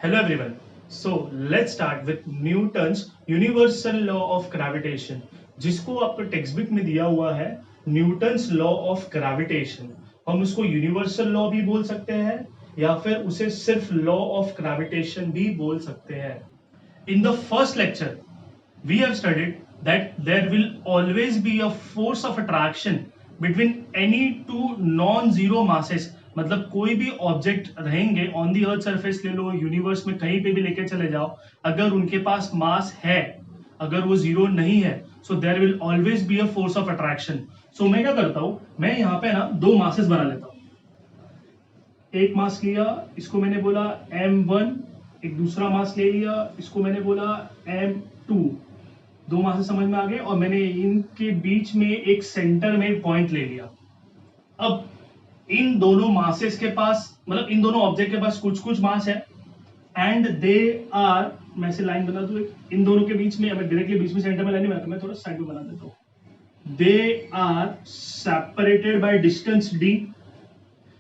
Hello everyone. So let's start with Newton's universal law of gravitation, जिसको आपको text book में दिया हुआ है न्यूटन्स लॉ ऑफ ग्रेविटेशन। हम उसको यूनिवर्सल लॉ भी बोल सकते हैं या फिर उसे सिर्फ लॉ ऑफ ग्रेविटेशन भी बोल सकते हैं। In the first lecture, we have studied that there will always be a force of attraction between any two non-zero masses। मतलब कोई भी ऑब्जेक्ट रहेंगे ऑन दी अर्थ सरफेस ले लो, यूनिवर्स में कहीं पे भी लेके चले जाओ, अगर उनके पास मास है, अगर वो जीरो नहीं है, so there will always be a force of attraction. So मैं क्या करता हूं, मैं यहाँ पे ना दो मासेस बना लेता हूं। एक मास लिया, इसको मैंने बोला m1, एक दूसरा मास ले लिया, इसको मैंने बोला m2। दो मासेस समझ में आ गए और मैंने इनके बीच में एक सेंटर में पॉइंट ले लिया। अब इन दोनों मासेस के पास, मतलब इन दोनों ऑब्जेक्ट के पास कुछ कुछ मास है एंड दे आर, मैं से लाइन बना दूं इन दोनों के बीच में, मैं डायरेक्टली बीच में सेंटर में लाइन बनाता, मैं थोड़ा साइड में बना देता हूं। They are separated by distance d।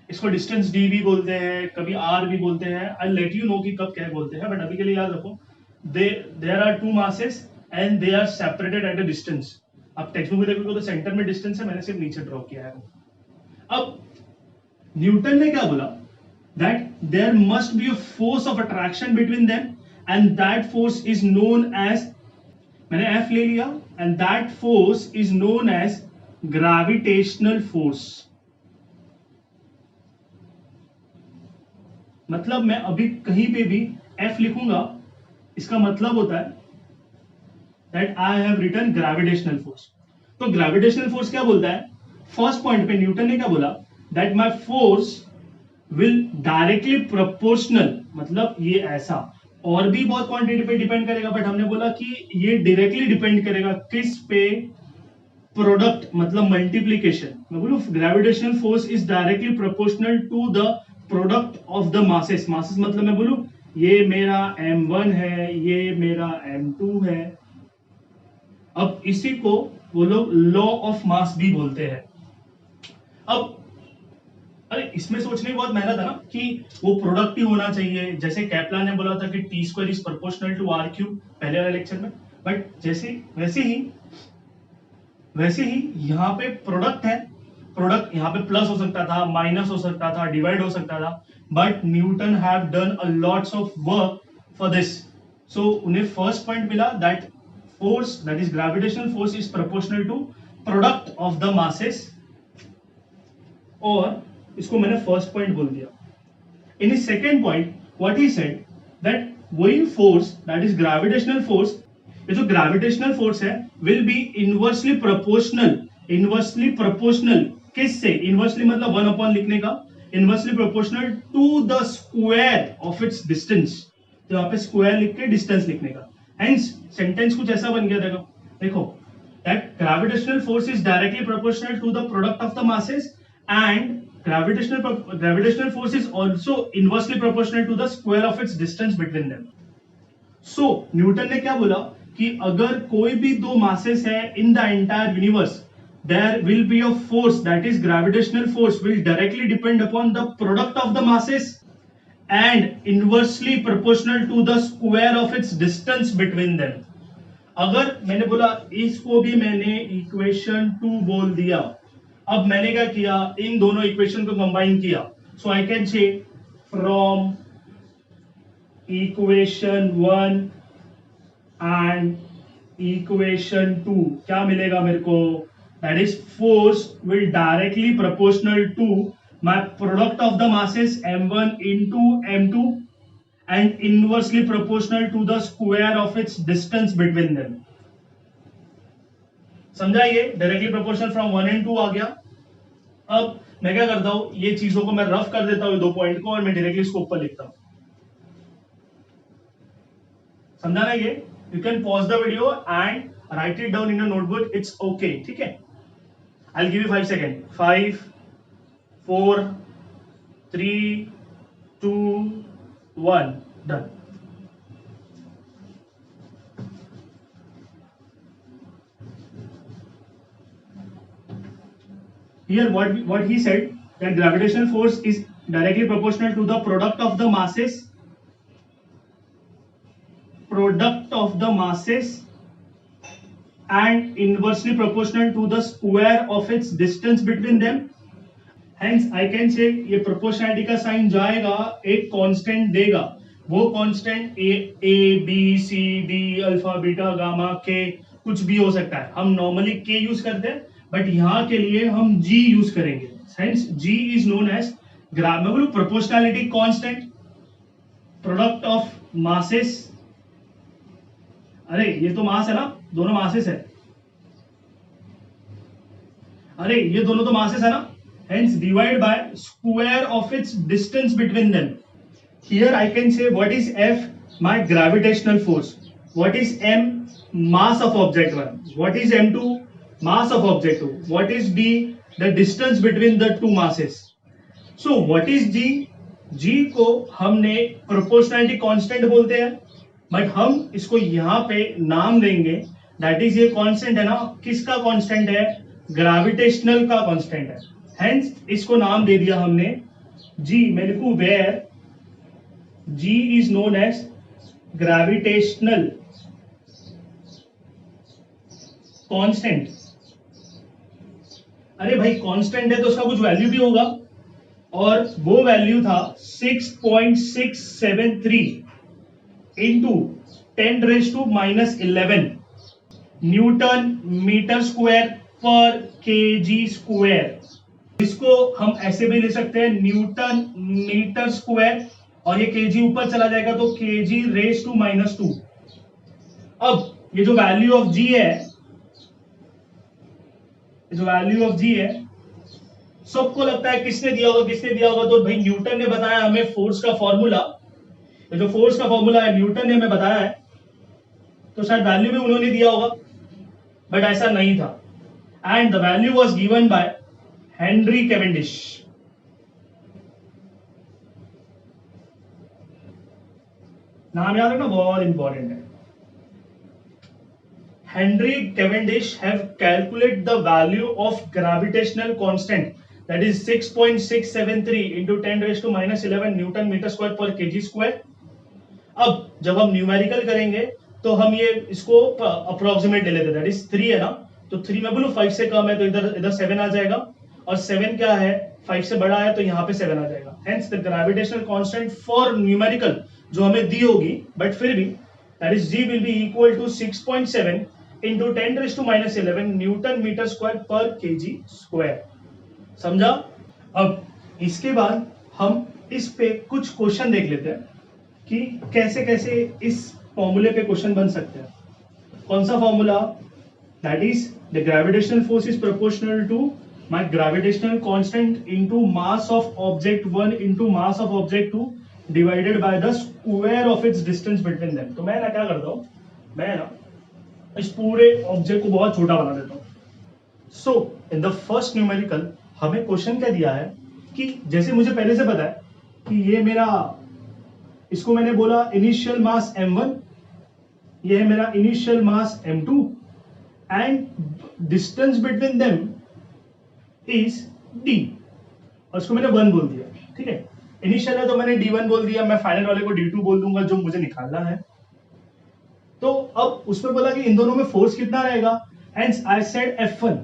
इसको डिस्टेंस d भी बोलते हैं, कभी r भी बोलते हैं। आई लेट यू नो कि कब क्या बोलते हैं, बट अभी के लिए याद रखो there are two masses and they are separated at a distance. आप टेक्स्ट बुक में देखोगे तो सेंटर में डिस्टेंस है, मैंने सिर्फ नीचे ड्रॉ किया है। अब न्यूटन ने क्या बोला, that there must be a force of attraction between them and that force is known as, मैंने एफ ले लिया, and that force is known as gravitational force. मतलब मैं अभी कहीं पे भी एफ लिखूंगा, इसका मतलब होता है that I have written gravitational force. तो ग्रेविटेशनल फोर्स क्या बोलता है, फर्स्ट पॉइंट पे न्यूटन ने क्या बोला, that my force will directly proportional, मतलब ये ऐसा, और भी बहुत क्वांटिटी पे डिपेंड करेगा, बट हमने बोला कि ये डायरेक्टली डिपेंड करेगा किस पे, प्रोडक्ट मतलब मल्टीप्लीकेशन। मैं बोलूं gravitational force is directly proportional to the product of the masses. Masses मतलब मैं बोलूं ये मेरा m1 है, ये मेरा m2 है। अब इसी को वो लोग लॉ ऑफ मास भी बोलते हैं। अब अरे इसमें सोचने की बहुत मेहनत है ना कि वो प्रोडक्ट ही होना चाहिए, जैसे कैप्लान ने बोला था कि T square is proportional to R cube पहले वाले लेक्चर में, बट जैसे वैसे ही यहाँ पे प्रोडक्ट है। प्रोडक्ट यहाँ पे प्लस हो सकता था, माइनस हो सकता था, डिवाइड हो सकता था, but Newton have done a lots of work for this. So उन्हें फर्स्ट पॉइंट मिला that force, that is gravitational force is proportional to product of the masses, और इसको मैंने फर्स्ट पॉइंट बोल दिया। In his second point what he said that वही force, that is gravitational force, ये जो ग्रेविटेशनल फोर्स है will be inversely proportional. Inversely proportional किससे, इनवर्सली मतलब वन अपॉन लिखने का, inversely proportional to the square of its distance. तो यहाँ पे स्क्वायर लिख के डिस्टेंस लिखने का, हेंस सेंटेंस कुछ ऐसा बन गया। देखो that gravitational force is directly proportional to the product of the masses and gravitational force is also inversely proportional to the square of its distance between them. So Newton ने क्या बोला कि अगर कोई भी दो मासेस है in the entire universe, there will be a force, that is gravitational force will directly depend upon the product of the masses and inversely proportional to the square of its distance between them. अगर मैंने बोला इसको भी मैंने equation 2 बोल दिया, अब मैंने क्या किया, इन दोनों इक्वेशन को कंबाइन किया, so I can say from equation 1 and equation 2 क्या मिलेगा मेरे को, that is force will directly proportional to my product of the masses m1 into m2 and inversely proportional to the square of its distance between them. समझा, ये directly proportional from 1 and 2 आ गया। अब मैं क्या करता हूं, ये चीजों को मैं रफ कर देता हूं दो पॉइंट को, और मैं डायरेक्टली इसको ऊपर लिखता हूं। समझा ना ये, you can pause the video and right it down in a notebook, it's okay, ठीक है। I will give you 5 second, 5 4 3 2 1 done. Here what he said, that gravitational force is directly proportional to the product of the masses of the masses and inversely proportional to the square of its distance between them. Hence I can say ये proportionality का sign जाएगा, एक constant देगा, वो constant A B C D alpha beta gamma के कुछ भी हो सकता है. हम नॉर्मली के यूज करते हैं, बट यहाँ के लिए हम जी यूज करेंगे. Hence G is known as proportionality constant, product of masses. अरे ये तो मास है ना, दोनों मासेस है. अरे ये दोनों तो मासेस है ना. Hence divide by square of its distance between them. Here I can say what is F, my gravitational force. What is M, mass of object 1. What is M2, mass of object 2. What is D, the distance between the two masses. So what is G? G को हमने proportionality constant बोलते हैं, but हम इसको यहाँ पे नाम देंगे. दैट इज ये कांस्टेंट है ना, किसका कांस्टेंट है? ग्रेविटेशनल का कांस्टेंट है. हेंस इसको नाम दे दिया हमने G. मैं लिखूं where G is known as gravitational constant. अरे भाई कांस्टेंट है तो उसका कुछ वैल्यू भी होगा, और वो वैल्यू था 6.673 इंटू 10⁻⁻11 न्यूटन मीटर स्क्वायर पर केजी स्क्वायर. इसको हम ऐसे भी ले सकते हैं न्यूटन मीटर स्क्वायर, और ये केजी ऊपर चला जाएगा तो kg⁻². अब ये जो वैल्यू ऑफ जी है, सबको लगता है किसने दिया होगा, तो भाई न्यूटन ने बताया हमें फोर्स का फॉर्मूला. जो फोर्स का फॉर्मूला है न्यूटन ने हमें बताया है, तो शायद वैल्यू भी उन्होंने दिया होगा, बट ऐसा नहीं था. And the value was given by Henry Cavendish. नाम याद रखना, बहुत इंपॉर्टेंट है. Henry Cavendish have calculated the value of gravitational constant, that is 6.673 into 10⁻⁻11 newton metre square पर केजी स्क्वायर. अब जब हम न्यूमेरिकल करेंगे तो हम ये इसको अप्रोक्सीमेट ले लेते हैं. दैट इज 3 है ना, तो 3 में बोलो 5 से कम है तो इधर 7 आ जाएगा, और 7 क्या है, 5 से बड़ा है तो यहाँ पे 7 आ जाएगा. Hence the gravitational constant for numerical जो हमें दी होगी, बट फिर भी that is G will be equal to 6.7 into 10⁻⁻11 newton metre square पर केजी स्क्वायर. समझा? अब इसके बाद हम इस पे कुछ क्वेश्चन देख लेते हैं कि कैसे कैसे इस फॉर्मूले पे क्वेश्चन बन सकते हैं. कौन सा formula? That is the gravitational force is proportional to my gravitational constant into mass of object 1 into mass of object 2 divided by the square of its distance between them. तो मैं ना क्या करता हूं, मैं ना इस पूरे ऑब्जेक्ट को बहुत छोटा बना देता हूं. सो इन द फर्स्ट न्यूमेरिकल हमें क्वेश्चन क्या दिया है कि जैसे मुझे पहले से पता है कि ये मेरा, इसको मैंने बोला इनिशियल मास m1, ये है मेरा initial mass m2, and distance between them is d, और इसको मैंने 1 बोल दिया. ठीक है, इनिशियल है तो मैंने d1 बोल दिया, मैं फाइनल वाले को d2 बोल दूंगा जो मुझे निकालना है. तो अब उसमें बोला कि इन दोनों में फोर्स कितना रहेगा, hence I said F1.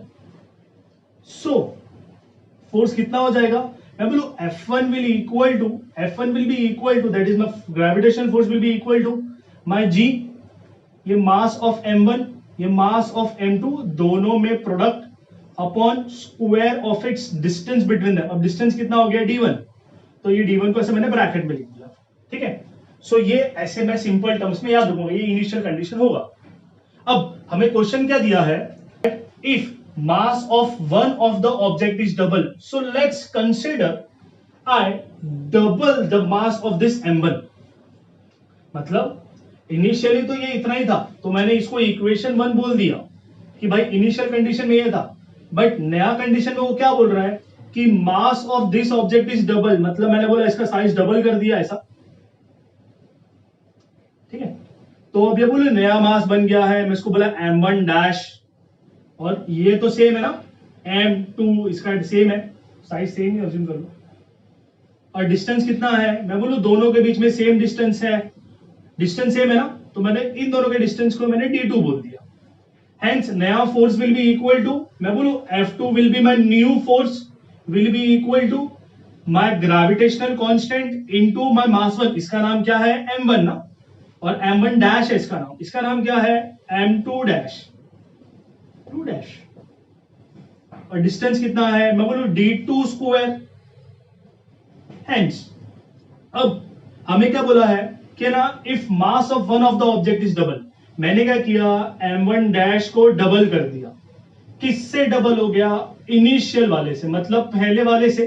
So force कितना हो जाएगा, मैं बोलूं F1 will be equal to that is my gravitational force will be equal to my G, ये मास ऑफ m1, ये मास ऑफ m2, दोनों में product upon square of its distance between them. अब डिस्टेंस कितना हो गया, d1, तो ये d1 को ऐसे मैंने ब्रैकेट में लिख दिया. ठीक है, सो ये ऐसे मैं सिंपल टर्म्स में याद रखूंगा, ये इनिशियल कंडीशन होगा. अब हमें क्वेश्चन क्या दिया है, if mass of one of the object is double, so let's consider I double the mass of this m1. मतलब इनिशियली तो ये इतना ही था, तो मैंने इसको इक्वेशन 1 बोल दिया कि भाई इनिशियल कंडीशन में ये था, बट नया कंडीशन में वो क्या बोल रहा है कि mass of this object is double, मतलब मैंने बोला इसका साइज डबल कर दिया ऐसा. ठीक है, तो अब ये बोले नया मास बन गया है, मैं इसको बोला m1 डैश, और ये तो सेम है ना m2, इसका सेम है, साइज सेम ही अज्यूम कर लो, और डिस्टेंस कितना है, मैं बोलूं दोनों के बीच में सेम डिस्टेंस है, डिस्टेंस सेम है ना, तो मैंने इन दोनों के डिस्टेंस को मैंने d2 बोल दिया। हेंस नया force will be equal to, मैं बोलूं F2 will be my new force will be equal to my gravitational constant into my mass 1। इसका नाम क्या है m1 ना, और m1 डैश है इसका नाम क्या है m2 डैश, 2 डैश, और डिस्टेंस कितना है मैं बोलूं d2 स्क्वायर। हेंस अब हमें क्या बोला है कि ना if mass of one of the object is double, मैंने क्या किया m1 डैश को डबल कर दिया। किससे डबल हो गया, इनिशियल वाले से, मतलब पहले वाले से।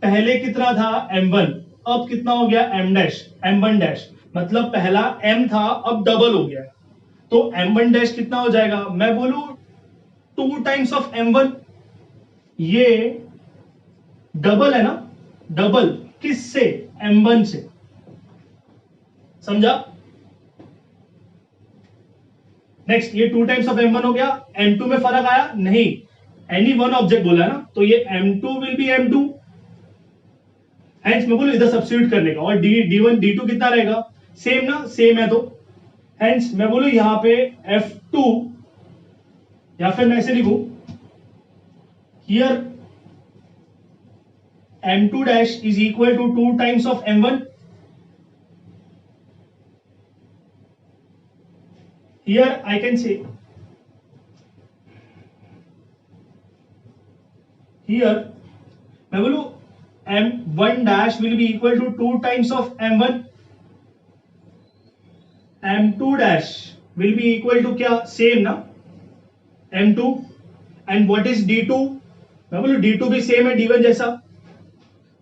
पहले कितना था m1, अब कितना हो गया m डैश, m1 डैश, मतलब पहला m था अब डबल हो गया। तो m1 डैश कितना हो जाएगा, मैं बोलूं 2 टाइम्स ऑफ m1। ये डबल है ना, डबल किससे, m1 से, समझा। नेक्स्ट ये 2 टाइम्स ऑफ m1 हो गया, m2 में फर्क आया नहीं, एनी वन ऑब्जेक्ट बोला ना, तो ये m2 will be m2। Hence मैं बोलूं इधर सब्स्टिट्यूट करने का, और d1 d2 कितना रहेगा, सेम ना, सेम है तो हेंस मैं बोलूं यहां पे F2, या फिर मैं ऐसे लिखूं here m2 dash is equal to 2 times of m1। Here I can say, here मैं बोलूं m1 dash will be equal to 2 times of m1, m2 dash will be equal to क्या, सेम ना, m2, and what is d2, मैं बोलूं d2 भी same है d1 जैसा,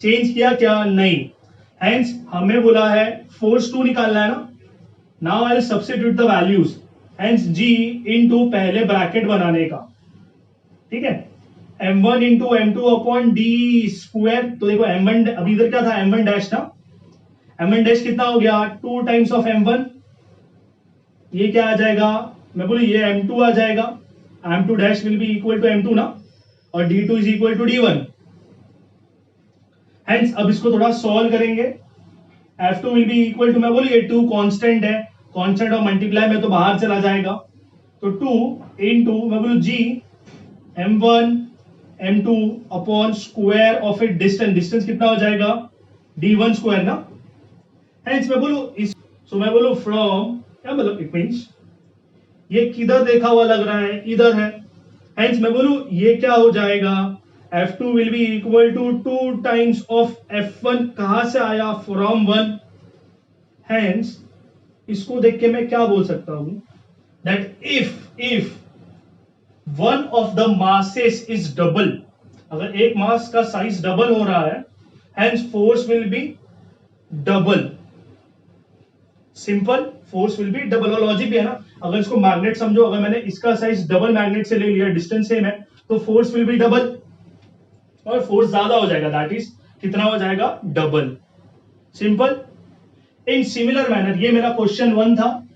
change किया क्या, नहीं। हेंस हमें बोला है फोर्स 2 निकालना है ना, now I will substitute the values, hence g into पहले ब्रैकेट बनाने का, ठीक है, m1 into m2 upon d square. तो देखो m1 अभी इधर क्या था, m1 डैश था, m1 डैश कितना हो गया 2 टाइम्स ऑफ m1, ये क्या आ जाएगा, मैं बोलूं ये m2 आ जाएगा, m2 dash will be equal to m2 ना, और d2 is equal to d1। Hence अब इसको थोड़ा सॉल्व करेंगे, F2 will be equal to, मैं बोलूं ये 2 कांस्टेंट है, कांस्टेंट और मल्टीप्लाई में तो बाहर चला जाएगा, तो 2 इंटू मैं बोलूं जी m1 m2 upon square of it distance, distance कितना हो जाएगा d1 स्क्वायर ना। हेंस मैं बोलूं इस, सो मैं बोलूं फ्रॉम, क्या मतलब इट मींस ये किधर देखा हुआ लग रहा है, इधर है। हेंस मैं बोलूं ये क्या हो जाएगा, F2 will be equal to 2 times of F1, कहां से आया, फ्रॉम 1। हेंस इसको देख के मैं क्या बोल सकता हूं, that if one of the masses is double, अगर एक मास का साइज डबल हो रहा है, hence force will B double, simple, force will B double. और लॉजिक भी है ना, अगर इसको मैग्नेट समझो, अगर मैंने इसका साइज डबल मैग्नेट से ले लिया, डिस्टेंस सेम है, तो फोर्स विल बी डबल, और फोर्स ज्यादा हो जाएगा, दैट इज कितना हो जाएगा, double, simple. In similar manner, ये मेरा क्वेश्चन 1 था,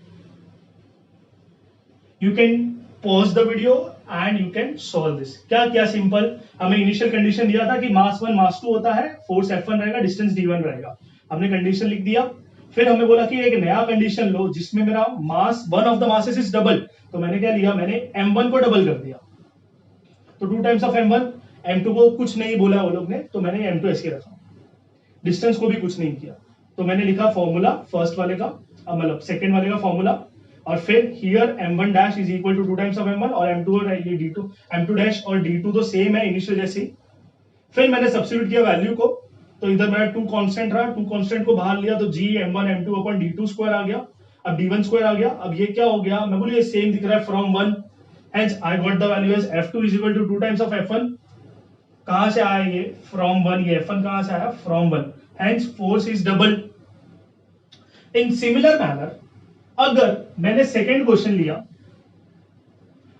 you can pause the video and you can solve this. क्या क्या सिंपल, हमें इनिशियल कंडीशन दिया था कि मास 1 मास 2 होता है, फोर्स F1 रहेगा, डिस्टेंस d1 रहेगा, हमने कंडीशन लिख दिया। फिर हमें बोला कि एक नया कंडीशन लो जिसमें मेरा mass, one of the masses is double, तो मैंने क्या लिया, मैंने m1 को डबल कर दिया, तो 2 टाइम्स ऑफ m1, m2 को कुछ नहीं बोला वो लोग ने, तो मैंने m2 ऐसे रखा, डिस्टेंस को भी कुछ नहीं किया, तो मैंने लिखा फॉर्मूला फर्स्ट वाले का, मतलब सेकंड वाले का फॉर्मूला, और फिर here m1 dash is equal to 2 times of m1, और m2 और ये d2, m2 डैश और d2 तो सेम है इनिशियल जैसे ही। फिर मैंने सब्स्टिट्यूट किया वैल्यू को, तो इधर मेरा 2 कांस्टेंट रहा, 2 कांस्टेंट को बाहर लिया, तो g m1 m2 upon d2 square आ गया, अब d1 स्क्वायर आ गया। अब ये क्या हो गया, मैं बोलूं ये सेम दिख रहा है from 1, hence I got the value as F2 is equal to 2 times of F1, कहां से आया ये, फ्रॉम 1, ये F1 कहां से आया, from 1, hence force is double. In similar manner अगर मैंने सेकेंड क्वेश्चन लिया,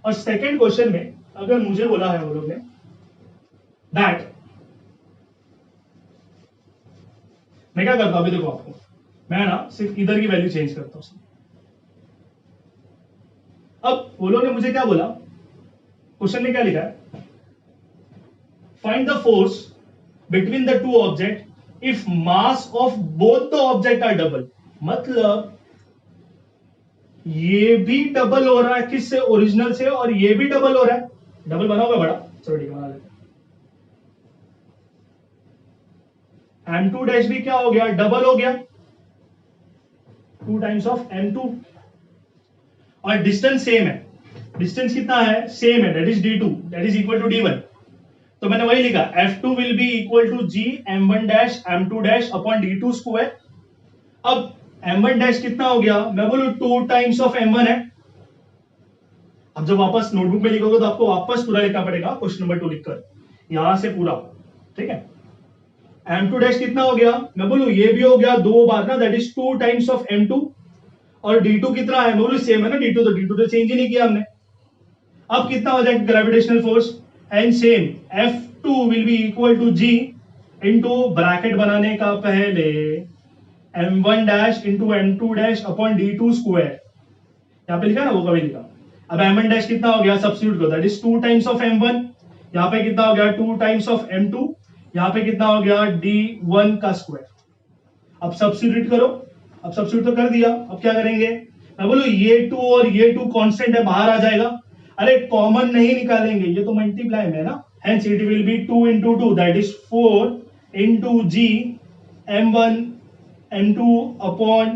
और सेकेंड क्वेश्चन में अगर मुझे बोला है वो लोग ने दैट, मैं क्या करता हूं, अभी देखो आपको, मैं ना सिर्फ इधर की वैल्यू चेंज करता हूं। अब वो लोग ने मुझे क्या बोला, क्वेश्चन में क्या लिखा है, find the force between the two object if mass of both the object are double. मतलब ये भी डबल हो रहा है किससे, ओरिजिनल से, और ये भी डबल हो रहा है, डबल बना होगा बड़ा, चलो ठीक है बना लेते हैं। M2 डैश भी क्या हो गया, डबल हो गया, 2 टाइम्स ऑफ M2, और डिस्टेंस सेम है, डिस्टेंस कितना है, सेम है, that is D2, that is equal to D1। तो मैंने वही लिखा, F2 will be equal to G M1 dash M2 dash upon D2 square. अब M1 डैश कितना हो गया, मैं बोलू 2 टाइम्स ऑफ M1 है। अब जब वापस नोटबुक में लिखोगे तो आपको वापस पूरा लिखना पड़ेगा, क्वेश्चन नंबर 2 लिखकर यहां से पूरा, ठीक है। M2 डैश कितना हो गया, मैं बोलू ये भी हो गया 2 बार ना, that is 2 times of M2, और D2 कितना है, मैं बोलू सेम है ना D2, तो D2 तो चेंज ही नहीं किया हमने। अब कितना हो जाएगा gravitational force, and same F2 will be equal to G into bracket बनाने का पहले M1 dash into M2 dash upon D2 square, यहाँ पे लिखा ना, वो कभी लिखा। अब M1 डैश कितना हो गया, सब्स्टिट्यूट करो, that is 2 times of M1, यहाँ पे कितना हो गया 2 टाइम्स ऑफ M2, यहाँ पे कितना हो गया D1 का स्क्वायर। अब सब्स्टिट्यूट करो, अब सब्स्टिट्यूट तो कर दिया, अब क्या करेंगे, मैं बोलू ये 2 और ये 2 कांस्टेंट है, बाहर आ जाएगा, अरे कॉमन नहीं निकालेंगे, ये तो मल्टीप्लाई में है ना, hence it will be 2 into 2 that is 4 into G M1 M2 upon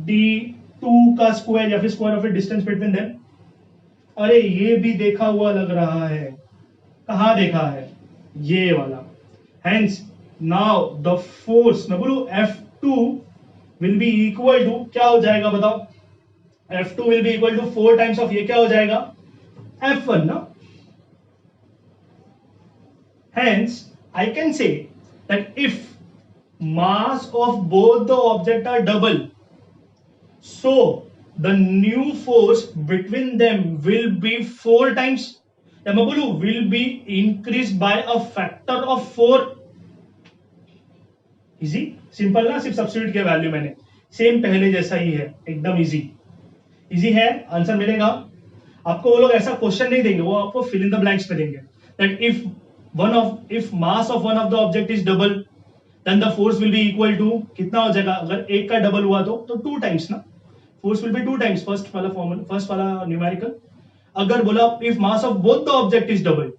D2 का स्क्वायर, या फिर square of distance between them. अरे ये भी देखा हुआ लग रहा है, कहां देखा है, ये वाला। हेंस नाउ द फोर्स, मैं बोलू F2 will be equal to, क्या हो जाएगा बताओ, F2 will be equal to 4 times of, ये क्या हो जाएगा F1 ना। Hence, I can say that if mass of both the object are double, so the new force between them will be 4 times, या मैं बोलूं will be increased by a factor of 4। Easy, simple ना, सिर्फ substitute के value मैंने same पहले जैसा ही है, एकदम इजी, इजी है, आंसर मिलेगा आपको। वो लोग ऐसा क्वेश्चन नहीं देंगे, वो आपको फिल इन द ब्लैंक्स पे देंगे, that if mass of one of the object is double then the force will be equal to, कितना हो जाएगा, अगर एक का डबल हुआ तो 2 टाइम्स ना, force will be 2 times, first वाला फॉर्मूला, फर्स्ट वाला न्यूमेरिकल। अगर बोला if mass of both the object is double,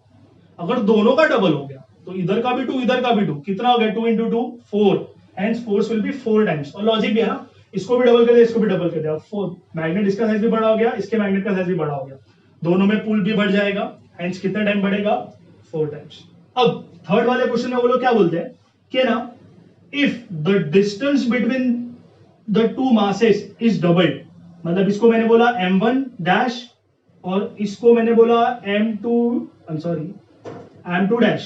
अगर दोनों का डबल हो गया तो इधर का भी 2 इधर का भी 2, कितना हो गया 2 into 2 4, hence force will be 4 times. और लॉजिक भी है ना, इसको भी डबल कर दिया, इसको भी डबल कर दिया, 4 मैग्नेट, इसका साइज भी बड़ा हो गया, इसके मैग्नेट का साइज भी बड़ा हो गया, दोनों में पुल भी बढ़ जाएगा, hence कितना टाइम बढ़ेगा 4 टाइम्स। अब थर्ड वाले क्वेश्चन में वो लोग क्या बोलते हैं कि ना, if the distance between the to masses is double, मतलब इसको मैंने बोला M1 डैश और इसको मैंने बोला M2 डैश,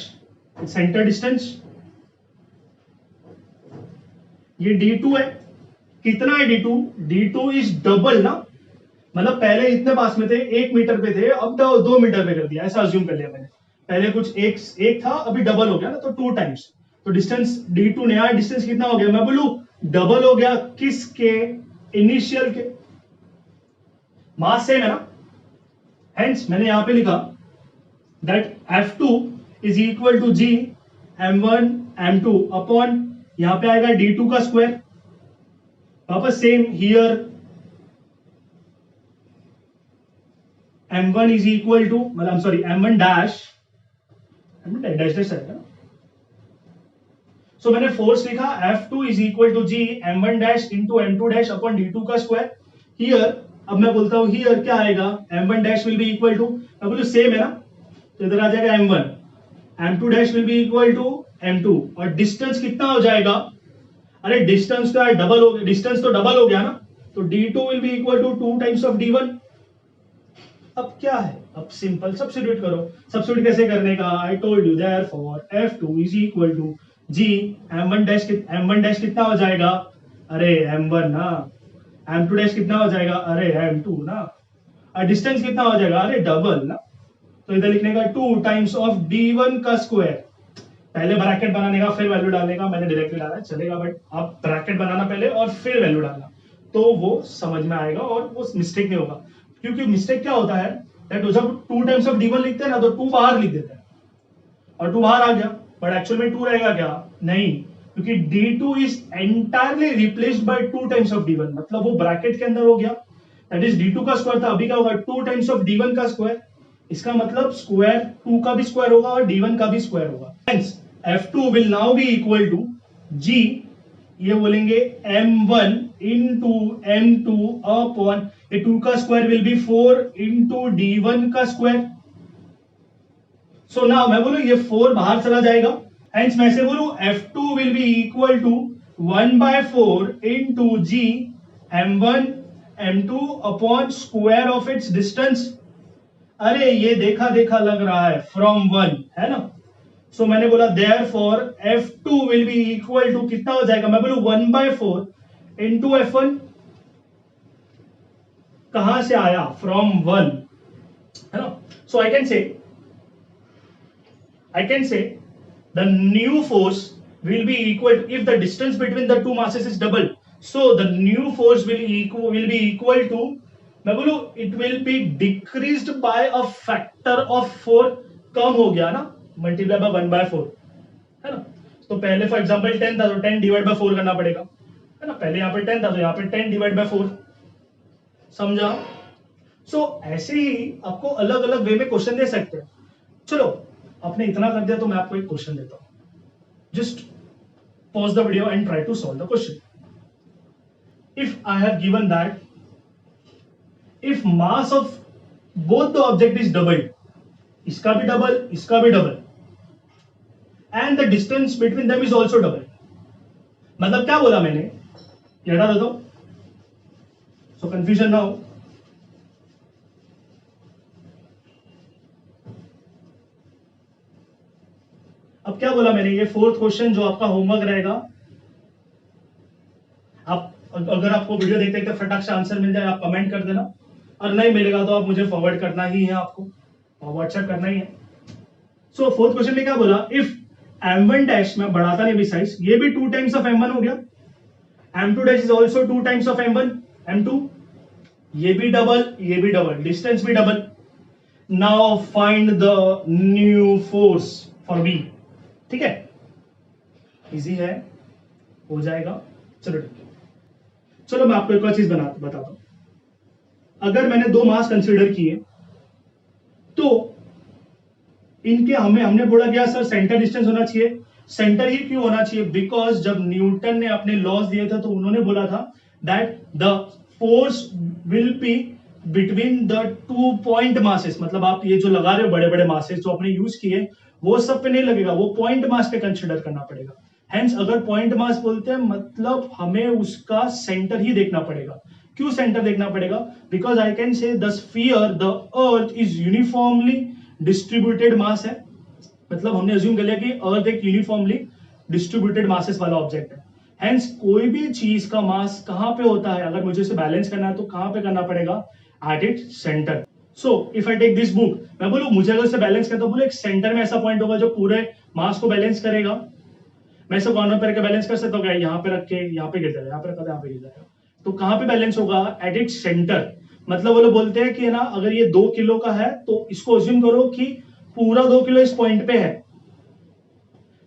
सेंटर डिस्टेंस ये D2 है, कितना है D2 इज डबल ना, मतलब पहले इतने पास में थे 1 मीटर पे थे, अब 2 मीटर पे कर दिया, ऐसा अज्यूम कर लिया मैंने, पहले कुछ एक था अभी डबल हो गया ना, तो 2 टाइम्स, तो डिस्टेंस D2 नया डिस्टेंस कितना हो गया, मैं बोलू डबल हो गया, किसके, इनिशियल के, मास सेम है ना, हेंस मैंने यहां पे लिखा that F2 is equal to G M1 M2 upon, यहां पे आएगा D2 का स्क्वायर, वापस same here M1 is equal to, मतलब sorry M1 dash dash dash है ना, सो मैंने फोर्स लिखा F2 is equal to G M1 dash into M2 dash upon D2 का स्क्वायर। हियर अब मैं बोलता हूं हियर क्या आएगा, M1 dash will be equal to, मैं बोलूं सेम है ना, तो इधर आ जाएगा M1, M2 dash will be equal to M2, और डिस्टेंस कितना हो जाएगा, अरे डिस्टेंस तो डबल हो गया, डिस्टेंस तो डबल हो गया ना, तो D2 will be equal to 2 times of D1। अब क्या है, अब सिंपल सब्स्टिट्यूट करो, सब्स्टिट्यूट कैसे करने का, I told you therefore F2 is equal to G M1 dash कितना हो जाएगा, अरे M1 ना, M2 डैश कितना हो जाएगा, अरे M2 ना, और डिस्टेंस कितना हो जाएगा, अरे डबल ना, तो इधर लिखने का 2 टाइम्स ऑफ D1 का स्क्वायर, पहले ब्रैकेट बनाने का फिर वैल्यू डालने का, मैंने डायरेक्टली डाला चलेगा, बट आप ब्रैकेट बनाना पहले और फिर वैल्यू डालना, तो वो समझ में आएगा और वो मिस्टेक नहीं होगा। क्योंकि मिस्टेक क्या होता है, जब 2 टाइम्स ऑफ D1 लिखते हैं ना, तो 2 बाहर लिख देते हैं और 2 बाहर आ गया, बट एक्चुअल में 2 रहेगा क्या, नहीं, क्योंकि D2 is entirely replaced by 2 times of D1, मतलब वो ब्रैकेट के अंदर हो गया, दैट इज d2 का स्क्वायर था, अभी क्या होगा 2 टाइम्स ऑफ d1 का स्क्वायर, इसका मतलब स्क्वायर 2 का भी स्क्वायर होगा और d1 का भी स्क्वायर होगा। Hence f2 will now be equal to g, ये बोलेंगे m1 इंटू m2 अपॉन ये 2 का square will B 4 into d1 का स्क्वायर। सो नाउ मैं बोलूं ये 4 बाहर चला जाएगा, हेंस मैं से बोलूं f2 will be equal to 1/4 into g m1 m2 upon square of its distance. अरे ये देखा देखा लग रहा है, फ्रॉम 1 है ना। सो मैंने बोला therefore f2 will be equal to कितना हो जाएगा, मैं बोलूं 1/4 इंटू f1, कहां से आया, फ्रॉम 1 है ना। So I can say the new force will be equal if the distance between the two masses is double, so the new force will be equal to, मैं बोलूं it will be decreased by a factor of 4, कम हो गया ना, multiply by 1/4 है ना। तो पहले for example 10 था तो 10 डिवाइड बाय 4 करना पड़ेगा है ना, पहले यहाँ पे 10 था तो यहाँ पे 10 डिवाइड बाय 4, समझा। सो ऐसे ही आपको अलग अलग वे में क्वेश्चन दे सकते हैं। चलो आपने इतना कर दिया तो मैं आपको एक क्वेश्चन देता हूं, just pause the video and try to solve the question. If I have given that if mass of both the object is doubled, इसका भी डबल इसका भी double, and the distance between them is also double, मतलब क्या बोला मैंने, ये हटा देता हूं so confusion ना हो। अब क्या बोला मैंने, ये फोर्थ क्वेश्चन जो आपका होमवर्क रहेगा, आप अगर आपको वीडियो देखते देखते फटाक से आंसर मिल जाए आप कमेंट कर देना, और नहीं मिलेगा तो आप मुझे फॉरवर्ड करना ही है, आपको व्हाट्सएप करना ही है। सो फोर्थ क्वेश्चन में क्या बोला, इफ m1 डैश, मैं बढ़ाता नहीं अभी साइज, ये भी 2 टाइम्स ऑफ m1 हो गया, m2 dash is also 2 times of m1 m2, ये भी डबल, डिस्टेंस भी double. Now find the new force for B, ठीक है, इजी है, हो जाएगा। चलो ठीक है, चलो मैं आपको एक और चीज बताता हूं। अगर मैंने 2 मास कंसीडर किए तो इनके हमने बोला गया सर सेंटर डिस्टेंस होना चाहिए, सेंटर ही क्यों होना चाहिए, बिकॉज जब न्यूटन ने अपने लॉज दिए थे तो उन्होंने बोला था that the force will be between the 2 point masses, मतलब आप ये जो लगा रहे हो बड़े बड़े मासेस जो आपने यूज किए वो सब पे नहीं लगेगा, वो पॉइंट मास पे कंसिडर करना पड़ेगा। हेंस अगर पॉइंट मास बोलते हैं मतलब हमें उसका सेंटर ही देखना पड़ेगा। क्यों सेंटर देखना पड़ेगा, because I can say the sphere the earth is uniformly distributed mass है, मतलब हमने अज्यूम कर लिया कि अर्थ एक यूनिफॉर्मली डिस्ट्रीब्यूटेड मासेस वाला ऑब्जेक्ट है। हेंस कोई भी चीज का मास कहां पे होता है, अगर मुझे इसे बैलेंस करना है तो कहां पे करना पड़ेगा, at its centre. So if I take this book, मैं बोलूं मुझे अगर इसे बैलेंस करना तो बोलो एक सेंटर में ऐसा पॉइंट होगा जो पूरे मास को बैलेंस करेगा। मैं इसे कॉर्नर पे रख के बैलेंस कर सकता हूँ क्या, यहाँ पे रख के यहाँ पे गिर जाएगा, यहाँ पे रखा यहाँ पे गिर जाएगा, तो कहां पे बैलेंस होगा, एट इट्स सेंटर। मतलब वो लोग बोलते हैं कि ना अगर ये 2 किलो का है तो इसको अज्यूम करो कि पूरा 2 किलो इस पॉइंट पे है,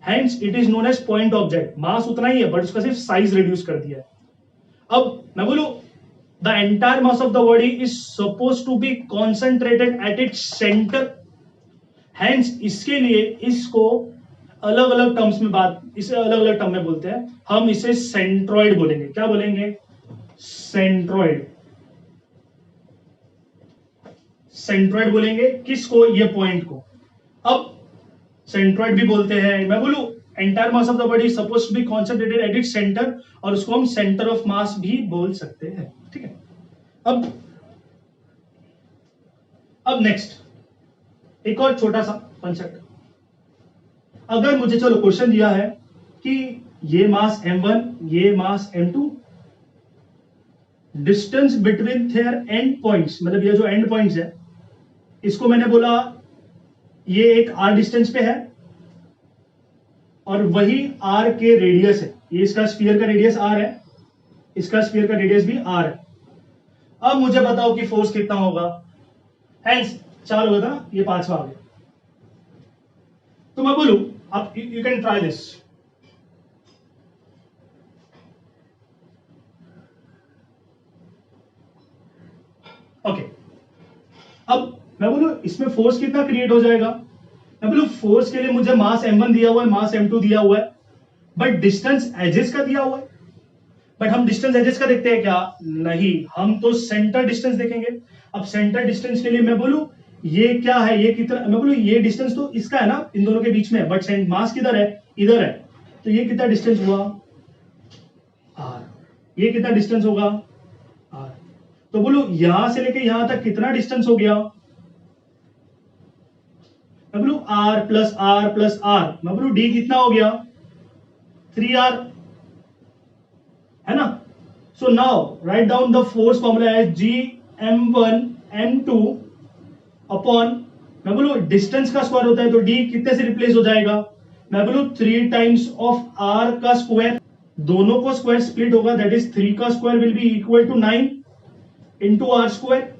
hence it is known as point object. Mass उतना ही है बट उसका सिर्फ साइज रिड्यूस कर दिया है। अब मैं बोलूं the entire mass of the body is suppose to be concentrated at its centre, hence इसके लिए इसको अलग अलग टर्म्स में इसे अलग अलग टर्म में बोलते हैं, हम इसे सेंट्रॉइड बोलेंगे। क्या बोलेंगे, सेंट्रॉइड, सेंट्रॉइड बोलेंगे किसको, ये पॉइंट को। अब सेंट्रॉइड भी बोलते हैं, मैं बोलूं entire mass of the body suppose to be concentrated at its centre, और उसको हम सेंटर ऑफ मास भी बोल सकते हैं, ठीक है। अब नेक्स्ट एक और छोटा सा कंसेप्ट, अगर मुझे चलो क्वेश्चन दिया है कि ये मास m1 ये मास m2, distance between their and points, मतलब ये जो एंड पॉइंट्स है इसको मैंने बोला ये एक r डिस्टेंस पे है और वही r के रेडियस है, ये इसका स्फीयर का रेडियस r है, इसका स्फीयर का रेडियस भी r है। अब मुझे बताओ कि फोर्स कितना होगा, हेंस 4 होगा ना, ये 5वां आ गया। तो मैं बोलूं आप you can try this, okay, अब मैं बोलूं इसमें फोर्स कितना क्रिएट हो जाएगा, मैं बोलूं फोर्स के लिए मुझे मास m1 दिया हुआ है, मास m2 दिया हुआ है, बट डिस्टेंस एजेस का दिया हुआ है। बट हम डिस्टेंस एजेस का देखते हैं क्या, नहीं, हम तो सेंटर डिस्टेंस देखेंगे। अब सेंटर डिस्टेंस के लिए मैं बोलूं ये क्या है, ये कितना, मैं बोलूं ये डिस्टेंस तो इसका है ना, इन दोनों के बीच में, बट मास किधर है, इधर है, तो ये कितना डिस्टेंस हुआ, r। ये कितना डिस्टेंस होगा, r। तो बोलो यहां से लेके यहां तक कितना डिस्टेंस हो गया, मैं बोलू r plus R plus R, मैं बोलू d कितना हो गया, 3r, है ना। So now write down the force formula है g m1 m2 अपॉन, मैं बोलू डिस्टेंस का स्क्वायर होता है तो d कितने से रिप्लेस हो जाएगा, मैं बोलू 3 टाइम्स ऑफ r का स्क्वायर, दोनों को स्क्वायर स्प्लिट होगा, दैट इज 3 का square will be equal to 9 into R square,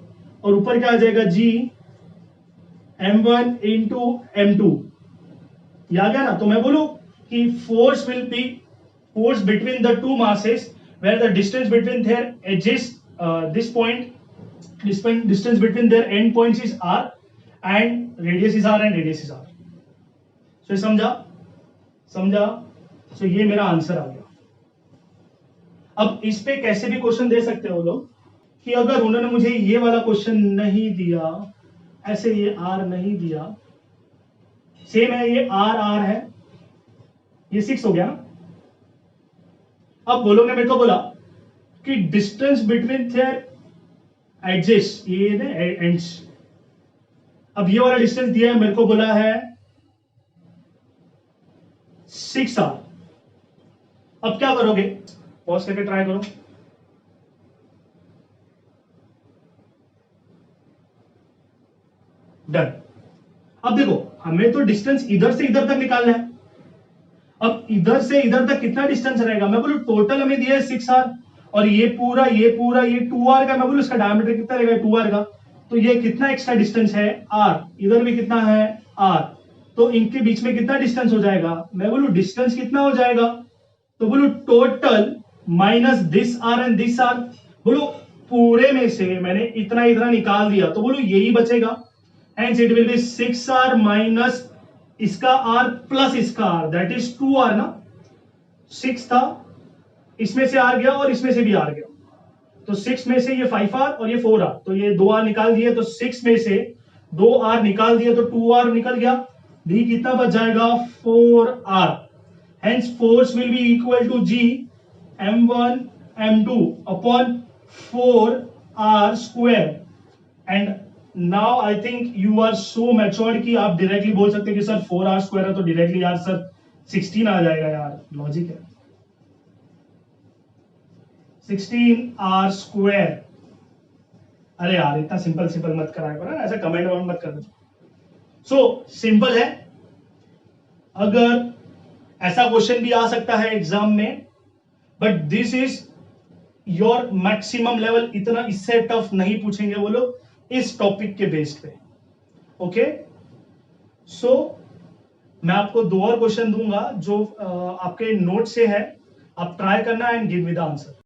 और ऊपर क्या आ जाएगा g m1 इंटू m2, ये आ गया ना। तो मैं बोलू कि force will B force between the two masses where the distance between their edges, distance between their end points is r and radius is r and radius is r। so समझा, so ये मेरा answer आ गया। अब इस पे कैसे भी question दे सकते हो लोग कि अगर उन्होंने मुझे ये वाला क्वेश्चन नहीं दिया, ऐसे ये r नहीं दिया, सेम है ये r है, ये 6 हो गया ना। अब वो लोग ने मेरे को बोला कि डिस्टेंस बिटवीन देयर एजेस, ये ना एंड्स, अब ये वाला डिस्टेंस दिया है, मेरे को बोला है 6r। अब क्या करोगे, पॉज करके ट्राई करो, डन। अब देखो हमें तो डिस्टेंस इधर से इधर तक निकालना है, अब इधर से इधर तक कितना डिस्टेंस रहेगा, मैं बोलूं टोटल हमें दिया है 6r, और ये पूरा ये 2r का, मैं बोलूं इसका डायमीटर कितना रहेगा 2r का, तो ये कितना एक्स्ट्रा डिस्टेंस है r, इधर भी कितना है r, तो इनके बीच में कितना डिस्टेंस हो जाएगा, मैं बोलूं डिस्टेंस कितना हो जाएगा, तो बोलूं total minus this r and this r, बोलो पूरे में से मैंने इतना इतना निकाल दिया, तो बोलो यही बचेगा, hence it will be 6r minus इसका r प्लस इसका r, दैट इज 2r ना, 6 था, इसमें से r गया और इसमें से भी r गया, तो 6 में से ये 5r और ये 4r, तो ये 2r निकाल दिए, तो 6 में से 2r निकाल दिए तो 2r निकल गया, d कितना बच जाएगा 4r, hence force will be equal to g m1 m2 upon 4r square. And now I think you are so matured कि आप डायरेक्टली बोल सकते हैं कि सर 4r स्क्वायर है तो डायरेक्टली यार सर 16 आ जाएगा, यार लॉजिक है, 16r स्क्वायर। अरे यार इतना सिंपल सिंपल मत कराया करो, ऐसा कमेंट वमेंट मत कर दो। सो सिंपल है, अगर ऐसा क्वेश्चन भी आ सकता है एग्जाम में, but this is your maximum level, इतना इससे टफ नहीं पूछेंगे वो लोग इस टॉपिक के बेस पे। ओके, सो मैं आपको 2 और क्वेश्चन दूंगा जो आपके नोट से है, आप ट्राई करना and give me the answer.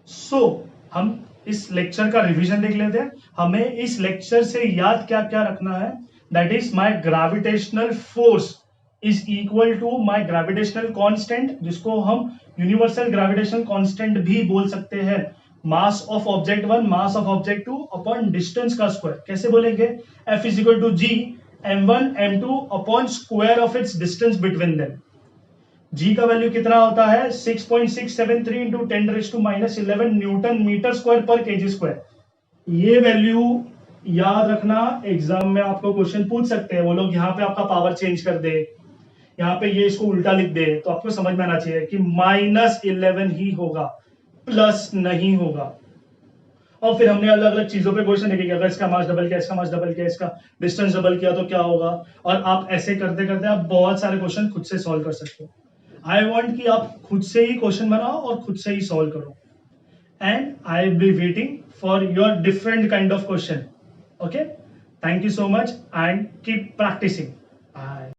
So हम इस लेक्चर का रिवीजन देख लेते हैं। हमें इस लेक्चर से याद क्या क्या रखना है, that is my gravitational force is equal to my gravitational constant, जिसको हम यूनिवर्सल ग्रेविटेशनल कांस्टेंट भी बोल सकते हैं, mass of object 1 mass of object 2 upon distance का स्क्वायर। कैसे बोलेंगे, F is equal to G m1 m2 upon square of its distance between them. G का वैल्यू कितना होता है 6.673 इंटू 10⁻⁻11 न्यूटन मीटर स्क्वायर पर केजी स्क्वायर। ये value याद रखना, एग्जाम में आपको क्वेश्चन पूछ सकते हैं, वो लोग यहाँ पे आपका पावर चेंज कर दे, यहाँ पे ये इसको उल्टा लिख दे, तो आपको समझ में आना चाहिए कि -11 ही होगा, प्लस नहीं होगा। और फिर हमने अलग अलग चीजों पे क्वेश्चन देखे, अगर इसका मास डबल किया, इसका मास डबल किया, इसका डिस्टेंस डबल किया तो क्या होगा, और आप ऐसे करते करते आप बहुत सारे क्वेश्चन खुद से सॉल्व कर सकते हो। आई वॉन्ट कि आप खुद से ही क्वेश्चन बनाओ और खुद से ही सॉल्व करो, and I will be waiting for your different kind of question. Okay, Thank you so much and keep practicing. Bye.